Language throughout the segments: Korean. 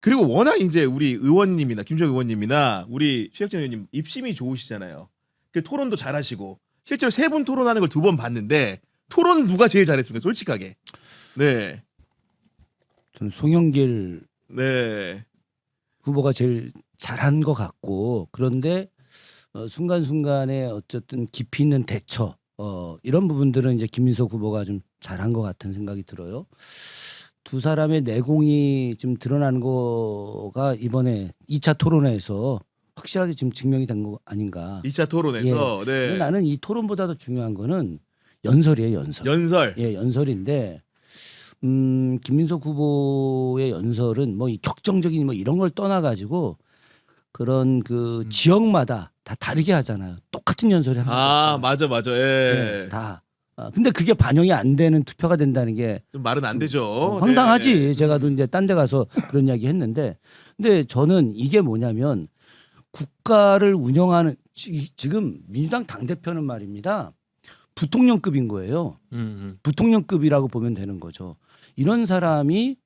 그리고 워낙 이제 우리 의원님이나 김주영 의원님이나 우리 최혁진 의원님 입심이 좋으시잖아요. 그 토론도 잘하시고 실제로 세 분 토론하는 걸 2번 봤는데 토론 누가 제일 잘했습니까? 솔직하게. 네. 저는 송영길 네. 후보가 제일 잘한 것 같고 그런데 순간순간에 어쨌든 깊이 있는 대처 이런 부분들은 이제 김민석 후보가 좀 잘한 것 같은 생각이 들어요. 두 사람의 내공이 좀 드러나는 거가 이번에 2차 토론회에서 확실하게 지금 증명이 된 거 아닌가. 2차 토론에서 예. 네. 근데 나는 이 토론보다도 중요한 거는 연설이에요, 연설. 연설. 예, 연설인데 김민석 후보의 연설은 뭐 이 격정적인 뭐 이런 걸 떠나 가지고 그런 그 지역마다 다 다르게 하잖아요. 똑같은 연설이 하는 아, 맞아. 예. 네, 다. 근데 그게 반영이 안 되는 투표가 된다는 게 좀 말은 안 되죠. 황당하지. 네. 제가도 이제 딴 데 가서 그런 이야기 했는데 근데 저는 이게 뭐냐면 국가를 운영하는 지금 민주당 당대표는 말입니다. 부통령급인 거예요. 부통령급이라고 보면 되는 거죠. 이런 사람이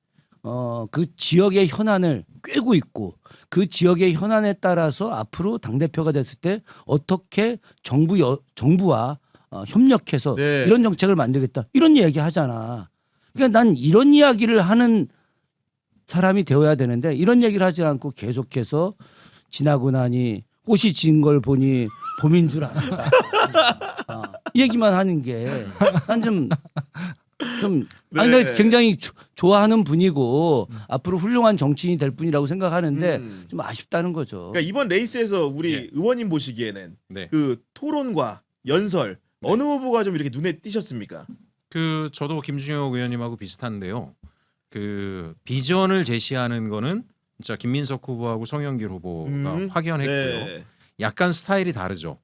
그 지역의 현안을 꿰고 있고 그 지역의 현안에 따라서 앞으로 당대표가 됐을 때 어떻게 정부와 협력해서 네. 이런 정책을 만들겠다 이런 이야기 하잖아. 그러니까 난 이런 이야기를 하는 사람이 되어야 되는데 이런 얘기를 하지 않고 계속해서 지나고 나니 꽃이 진 걸 보니 봄인 줄 알았다. 이 얘기만 하는 게 난 좀 아니 네. 내가 굉장히 좋아하는 분이고 앞으로 훌륭한 정치인이 될 분이라고 생각하는데 좀 아쉽다는 거죠. 그러니까 이번 레이스에서 우리 예. 의원님 보시기에는 네. 그 토론과 연설 어느 후보가 좀 이렇게 눈에 띄셨습니까? 저도 김준혁 의원님하고 비슷한데요. 그 비전을 제시하는 거는 진짜 김민석 후보하고 송영길 후보가 확연했고요. 네. 약간 스타일이 다르죠.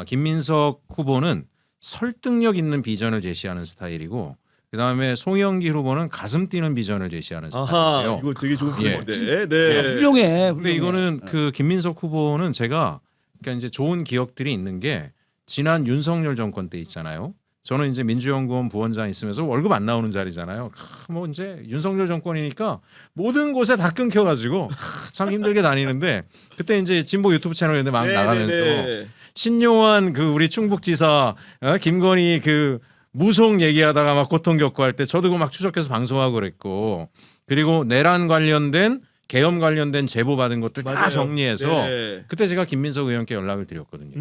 김민석 후보는 설득력 있는 비전을 제시하는 스타일이고 그다음에 송영길 후보는 가슴 뛰는 비전을 제시하는 아하, 스타일이에요. 이거 되게 좋은 예. 표현인데. 네. 훌륭해. 근데 이거는 그 김민석 후보는 제가 그러니까 이제 좋은 기억들이 있는 게 지난 윤석열 정권 때 있잖아요. 저는 이제 민주연구원 부원장 있으면서 월급 안 나오는 자리잖아요. 뭐 이제 윤석열 정권이니까 모든 곳에 다 끊겨가지고 참 힘들게 다니는데 그때 이제 진보 유튜브 채널에 막 나가면서 네. 신용환 그 우리 충북지사 김건희 그 무속 얘기하다가 막 고통 겪고 할 때 저도 그거 막 추적해서 방송하고 그랬고 그리고 내란 관련된 계엄 관련된 제보 받은 것들 다 맞아요. 정리해서 네. 그때 제가 김민석 의원께 연락을 드렸거든요.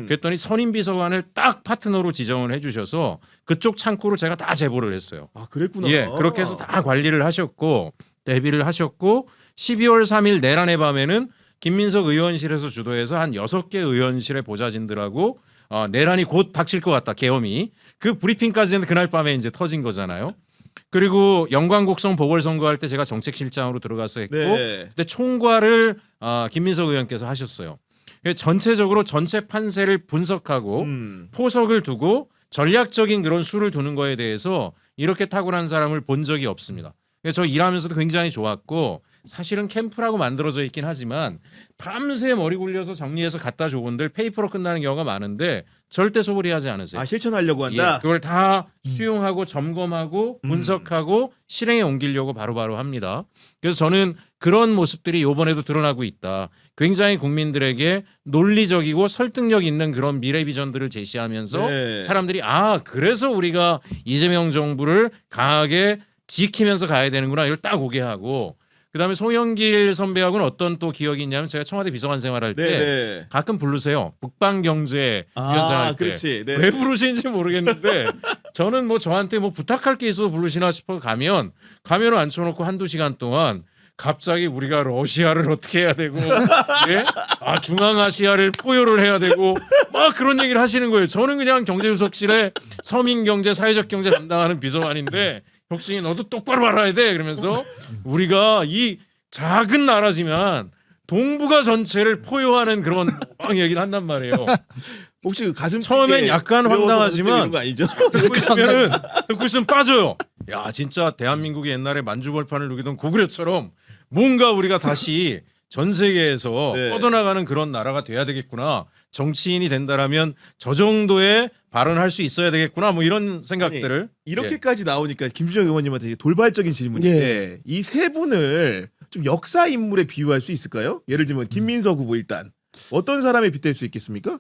그랬더니 선임비서관을 딱 파트너로 지정을 해주셔서 그쪽 창구를 제가 다 제보를 했어요. 아, 그랬구나. 예, 그렇게 해서 다 관리를 하셨고 대비를 하셨고 12월 3일 내란의 밤에는 김민석 의원실에서 주도해서 한 6개 의원실의 보좌진들하고 내란이 곧 닥칠 것 같다 계엄이 그 브리핑까지는 그날 밤에 이제 터진 거잖아요. 그리고 영광곡성 보궐선거할 때 제가 정책실장으로 들어가서 했고 네. 그때 총괄을 김민석 의원께서 하셨어요. 전체적으로 전체 판세를 분석하고 포석을 두고 전략적인 그런 수를 두는 거에 대해서 이렇게 탁월한 사람을 본 적이 없습니다. 저 일하면서도 굉장히 좋았고 사실은 캠프라고 만들어져 있긴 하지만 밤새 머리 굴려서 정리해서 갖다 줘본들 페이퍼로 끝나는 경우가 많은데 절대 소홀히하지 않으세요. 아, 실천하려고 한다. 예, 그걸 다 수용하고 점검하고 분석하고 실행에 옮기려고 바로바로 합니다. 그래서 저는 그런 모습들이 이번에도 드러나고 있다. 굉장히 국민들에게 논리적이고 설득력 있는 그런 미래 비전들을 제시하면서 네. 사람들이 그래서 우리가 이재명 정부를 강하게 지키면서 가야 되는구나 이걸 딱 오게 하고 그다음에 송영길 선배하고는 어떤 또 기억이 있냐면 제가 청와대 비서관 생활할 때 네. 가끔 부르세요. 북방경제위원장 할 때. 그렇지. 네. 왜 부르시는지 모르겠는데 저는 뭐 저한테 뭐 부탁할 게 있어서 부르시나 싶어 가면을 앉혀놓고 한두 시간 동안 갑자기 우리가 러시아를 어떻게 해야 되고 예? 중앙아시아를 포효를 해야 되고 막 그런 얘기를 하시는 거예요. 저는 그냥 경제수석실에 서민경제 사회적 경제 담당하는 비서관인데 혁신이 너도 똑바로 알아야 돼 그러면서 우리가 이 작은 나라지만 동북아 전체를 포효하는 그런 얘기를 한단 말이에요. 혹시 그 가슴 처음엔 약간 황당하지만 이런 거 아니죠? 듣고 있으면 빠져요. 야 진짜 대한민국이 옛날에 만주벌판을 누기던 고구려처럼 뭔가 우리가 다시 전 세계에서 네. 뻗어나가는 그런 나라가 돼야 되겠구나. 정치인이 된다라면 저 정도의 발언할 수 있어야 되겠구나. 뭐 이런 생각들을 이렇게까지 나오니까 김주정 의원님한테 되게 돌발적인 질문인데 이 세 분을 좀 역사 인물에 비유할 수 있을까요? 예를 들면 김민석 후보 일단 어떤 사람에 빗댈 수 있겠습니까?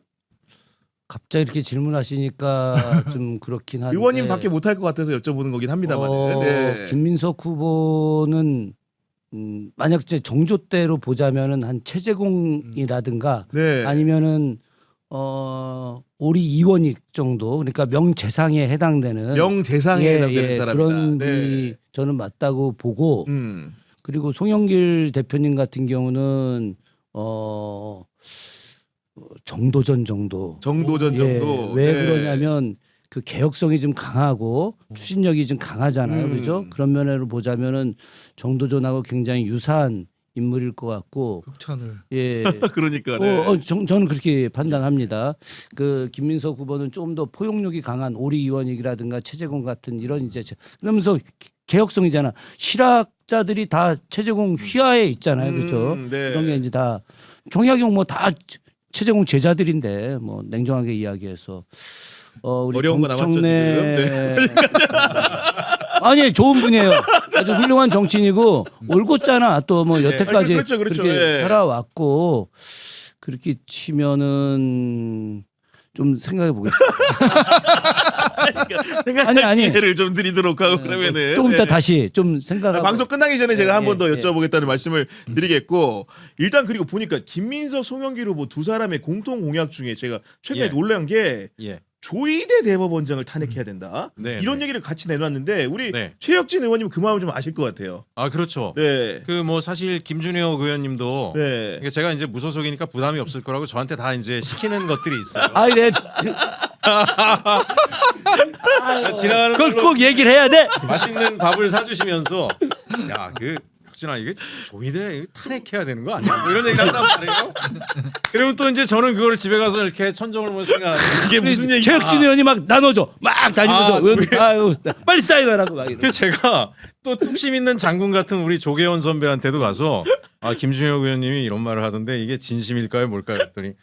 갑자기 이렇게 질문하시니까 좀 그렇긴 한데 의원님밖에 못할 것 같아서 여쭤보는 거긴 합니다만. 네. 김민석 후보는 만약 이제 정조대로 보자면은 한 최재공이라든가 네. 아니면은 오리 이원익 정도 그러니까 명재상에 해당되는 명재상에 해당되는 사람이다. 그런 네. 분이 저는 맞다고 보고 음. 그리고 송영길 대표님 같은 경우는 정도전 정도. 정도전 정도. 왜 네. 그러냐면 그 개혁성이 좀 강하고 추진력이 좀 강하잖아요. 그죠? 그런 면으로 보자면은 정도전하고 굉장히 유사한 인물일 것 같고. 극찬을. 예. 그러니까. 네. 저는 그렇게 판단합니다. 그 김민석 후보는 좀 더 포용력이 강한 오리 이원익이라든가 최재공 같은 이런 이제 그러면서 개혁성이잖아. 실학자들이 다 최재공 휘하에 있잖아요. 그렇죠? 네. 이런 게 이제 다 종약용 뭐 다 최재공 제자들인데 뭐 냉정하게 이야기해서 우리 어려운 거 남았죠, 지금. 네. 아니 좋은 분이에요. 아주 훌륭한 정치인이고 올곧잖아. 또 뭐 여태까지 그렇죠, 그렇죠. 그렇게 네. 살아왔고 그렇게 치면은 좀 생각해 보겠습니다. 생각할 아니. 기회를 좀 드리도록 하고 그러면은 조금 이따 네. 다시 좀 생각하고 방송 끝나기 전에 제가 한 번 더 예. 여쭤보겠다는 말씀을 드리겠고 일단 그리고 보니까 김민석, 송영길 후보 두 사람의 공통 공약 중에 제가 최근에 예. 놀란 게 예. 조이대 대법원장을 탄핵해야 된다. 네, 이런 네. 얘기를 같이 내놨는데 우리 네. 최혁진 의원님 그 마음을 좀 아실 것 같아요. 아 그렇죠. 네. 그 뭐 사실 김준혁 의원님도 네. 이게 제가 이제 무소속이니까 부담이 없을 거라고 저한테 다 이제 시키는 것들이 있어요. 아이 네. 지나가는 그걸 걸로 꼭 얘기를 해야 돼. 맛있는 밥을 사주시면서 야 그 혁진아 이게 조이대 이거 탄핵해야 되는 거 아니야? 뭐 이런 얘기를 한단 말이에요. 그러면 또 이제 저는 그걸 집에 가서 이렇게 천정을 보면서 생각하는 이게 무슨 얘기? 최혁진 의원이 막 나눠줘. 막 다니면서 아, 의원들 아유 빨리 사인하라고 막 이러고. 그 제가 또 뚝심 있는 장군 같은 우리 조계원 선배한테도 가서 아 김준혁 의원님이 이런 말을 하던데 이게 진심일까요, 뭘까요? 했더니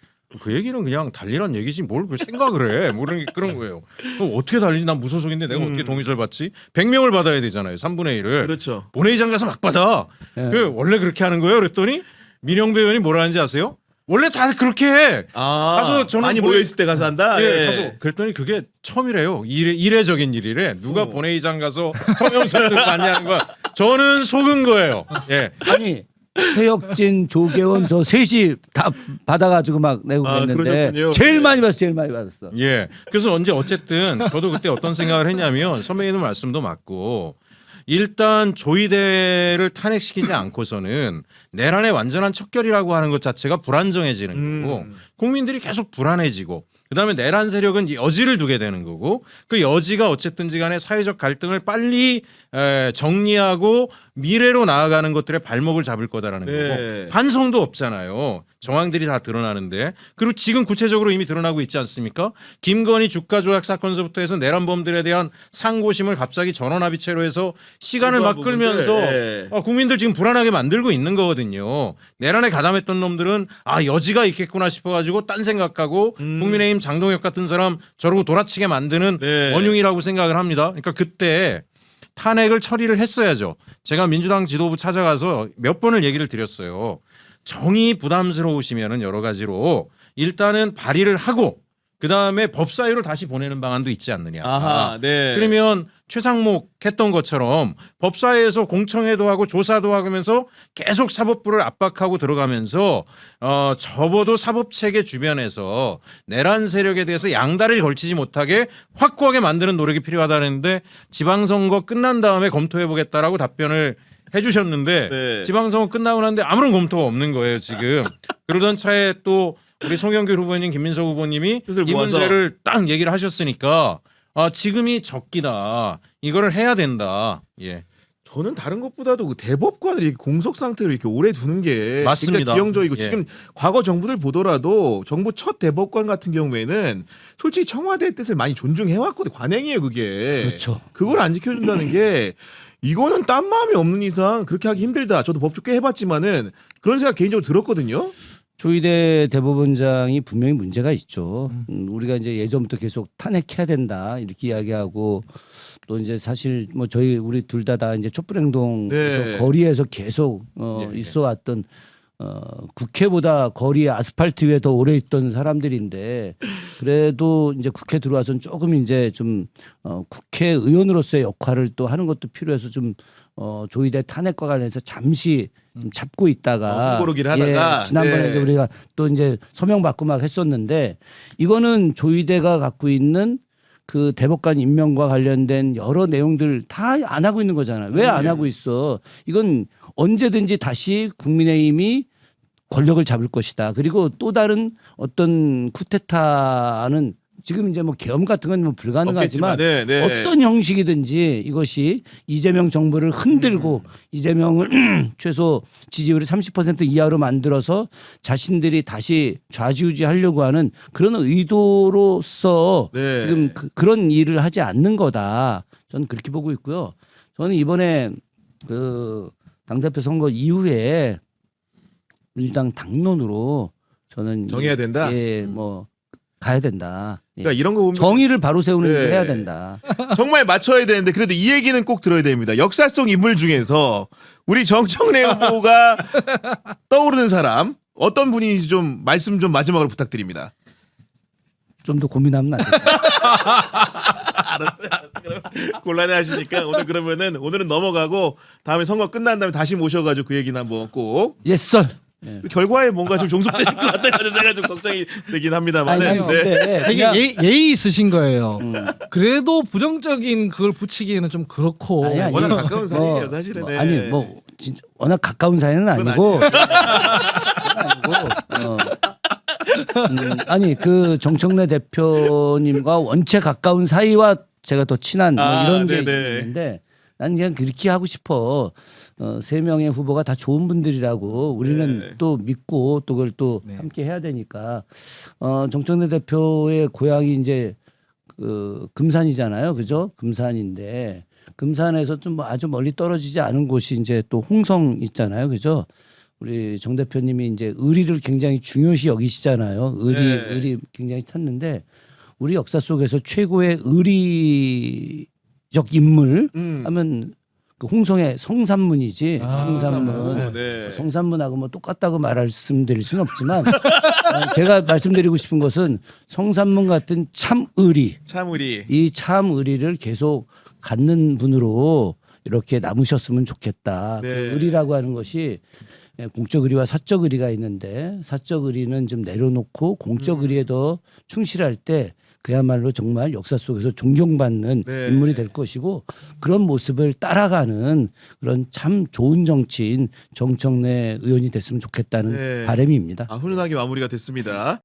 그 얘기는 그냥 달리란 얘기지 뭘 그 생각을 해. 뭐 그런 거예요. 그럼 어떻게 달리지? 난 무소속인데 내가 어떻게 동의서를 받지? 100명을 받아야 되잖아요. 3분의 1을. 그렇죠. 본회의장 가서 막 받아. 예. 그 원래 그렇게 하는 거예요? 그랬더니 민영배 의원이 뭐라 하는지 아세요? 원래 다 그렇게 해. 가서 저는 많이 뭐- 모여 있을 때 가서 한다. 예, 가서 그랬더니 그게 처음이래요. 이례적인 일이래. 누가 본회의장 가서 성명서를 많이 하는 거야. 저는 속은 거예요. 예. 아니 최혁진, 조계원 저 셋이 다 받아가지고 막 내고 그랬는데 그러셨군요. 제일 네. 많이 받았어, 제일 많이 받았어. 예. 그래서 어쨌든 저도 그때 어떤 생각을 했냐면 선배님 말씀도 맞고 일단 조이대를 탄핵시키지 않고서는 내란의 완전한 척결이라고 하는 것 자체가 불안정해지는 거고 국민들이 계속 불안해지고 그다음에 내란 세력은 여지를 두게 되는 거고 그 여지가 어쨌든지 간에 사회적 갈등을 빨리 정리하고 미래로 나아가는 것들의 발목을 잡을 거다라는 네. 거고 반성도 없잖아요. 정황들이 다 드러나는데 그리고 지금 구체적으로 이미 드러나고 있지 않습니까? 김건희 주가 조작 사건서부터 해서 내란범들에 대한 상고심을 갑자기 전원합의체로 해서 시간을 막 끌면서 네. 국민들 지금 불안하게 만들고 있는 거거든요. 내란에 가담했던 놈들은 아 여지가 있겠구나 싶어가지고 딴 생각하고 국민의힘 장동혁 같은 사람 저러고 돌아치게 만드는 네. 원흉이라고 생각을 합니다. 그러니까 그때 탄핵을 처리를 했어야죠. 제가 민주당 지도부 찾아가서 몇 번을 얘기를 드렸어요. 정이 부담스러우시면은 여러 가지로 일단은 발의를 하고 그 다음에 법사위로 다시 보내는 방안도 있지 않느냐. 아하, 네. 그러면 최상목 했던 것처럼 법사위에서 공청회도 하고 조사도 하면서 계속 사법부를 압박하고 들어가면서 접어도 사법체계 주변에서 내란 세력에 대해서 양다리를 걸치지 못하게 확고하게 만드는 노력이 필요하다는데 지방선거 끝난 다음에 검토해보겠다라고 답변을 해주셨는데 네. 지방선거 끝나고 났는데 아무런 검토가 없는 거예요 지금. 그러던 차에 또 우리 송영길 후보님, 김민석 후보님이 뜻을 이 모아서. 문제를 딱 얘기를 하셨으니까 지금이 적기다. 이거를 해야 된다. 예. 저는 다른 것보다도 그 대법관을 이렇게 공석 상태로 이렇게 오래 두는 게 맞습니다. 굉장히 기형적이고 예. 지금 과거 정부들 보더라도 정부 첫 대법관 같은 경우에는 솔직히 청와대의 뜻을 많이 존중해 왔거든요. 관행이에요, 그게. 그렇죠. 그걸 안 지켜준다는 게 이거는 딴 마음이 없는 이상 그렇게 하기 힘들다. 저도 법조 꽤 해봤지만은 그런 생각 개인적으로 들었거든요. 조희대 대법원장이 분명히 문제가 있죠. 우리가 이제 예전부터 계속 탄핵해야 된다 이렇게 이야기하고 또 이제 사실 뭐 우리 둘 다 이제 촛불행동에서 네. 거리에서 계속 예. 있어왔던 국회보다 거리에 아스팔트 위에 더 오래 있던 사람들인데 그래도 이제 국회 들어와서는 조금 이제 좀 국회의원으로서의 역할을 또 하는 것도 필요해서 좀 조희대 탄핵과 관련해서 잠시 좀 잡고 있다가 손고르기를 하다가 지난번에 네. 이제 우리가 또 이제 서명 받고 막 했었는데 이거는 조희대가 갖고 있는 그 대법관 임명과 관련된 여러 내용들 다 안 하고 있는 거잖아요. 왜 안 하고 있어? 이건 언제든지 다시 국민의힘이 권력을 잡을 것이다. 그리고 또 다른 어떤 쿠데타는 지금 이제 뭐 계엄 같은 건 뭐 불가능하지만 없겠지만, 네, 네. 어떤 형식이든지 이것이 이재명 정부를 흔들고 이재명을 최소 지지율이 30% 이하로 만들어서 자신들이 다시 좌지우지하려고 하는 그런 의도로서 네. 지금 그런 일을 하지 않는 거다. 저는 그렇게 보고 있고요. 저는 이번에 그 당대표 선거 이후에 민주당 당론으로 저는 정해야 된다? 예, 뭐 가야 된다. 예. 그러니까 이런 거 보면 정의를 바로 세우는 네. 일을 해야 된다. 정말 맞춰야 되는데 그래도 이 얘기는 꼭 들어야 됩니다. 역사성 인물 중에서 우리 정청래 후보가 떠오르는 사람 어떤 분인지 좀 말씀 좀 마지막으로 부탁드립니다. 좀 더 고민하면 안 될까? 알았어요. 그럼 곤란해 하시니까 오늘은 넘어가고 다음에 선거 끝난 다음에 다시 모셔가지고 그 얘기는 한번 꼭 예썰. 결과에 뭔가 좀 종속되실 것 같아가지고 제가 좀 걱정이 되긴 합니다만. 아니, 근데 되게 그냥 예의 있으신 거예요. 그래도 부정적인 그걸 붙이기에는 좀 그렇고. 아니, 아니. 워낙 가까운 뭐, 사이예요, 사실은. 네. 아니 뭐 진짜 워낙 가까운 사이는 아니고 아니 그 정청래 대표님과 원체 가까운 사이와 제가 더 친한 뭐 이런 게 네네. 있는데 난 그냥 그렇게 하고 싶어. 세 명의 후보가 다 좋은 분들이라고 우리는 네. 또 믿고 또 그걸 또 네. 함께 해야 되니까 정청래 대표의 고향이 이제 그 금산이잖아요, 그죠? 금산인데 금산에서 좀 아주 멀리 떨어지지 않은 곳이 이제 또 홍성 있잖아요, 그죠? 우리 정 대표님이 이제 의리를 굉장히 중요시 여기시잖아요. 네. 의리 굉장히 찾는데 우리 역사 속에서 최고의 의리적 인물 하면 그 홍성의 성산문이지. 성산문. 네. 성산문하고 뭐 똑같다고 말씀드릴 수는 없지만 제가 말씀드리고 싶은 것은 성산문 같은 참 의리, 참 우리 이 참 의리를 계속 갖는 분으로 이렇게 남으셨으면 좋겠다. 네. 그 의리라고 하는 것이 공적 의리와 사적 의리가 있는데 사적 의리는 좀 내려놓고 공적 의리에 더 충실할 때 그야말로 정말 역사 속에서 존경받는 네. 인물이 될 것이고 그런 모습을 따라가는 그런 참 좋은 정치인 정청래 의원이 됐으면 좋겠다는 네. 바람입니다. 훈훈하게 마무리가 됐습니다.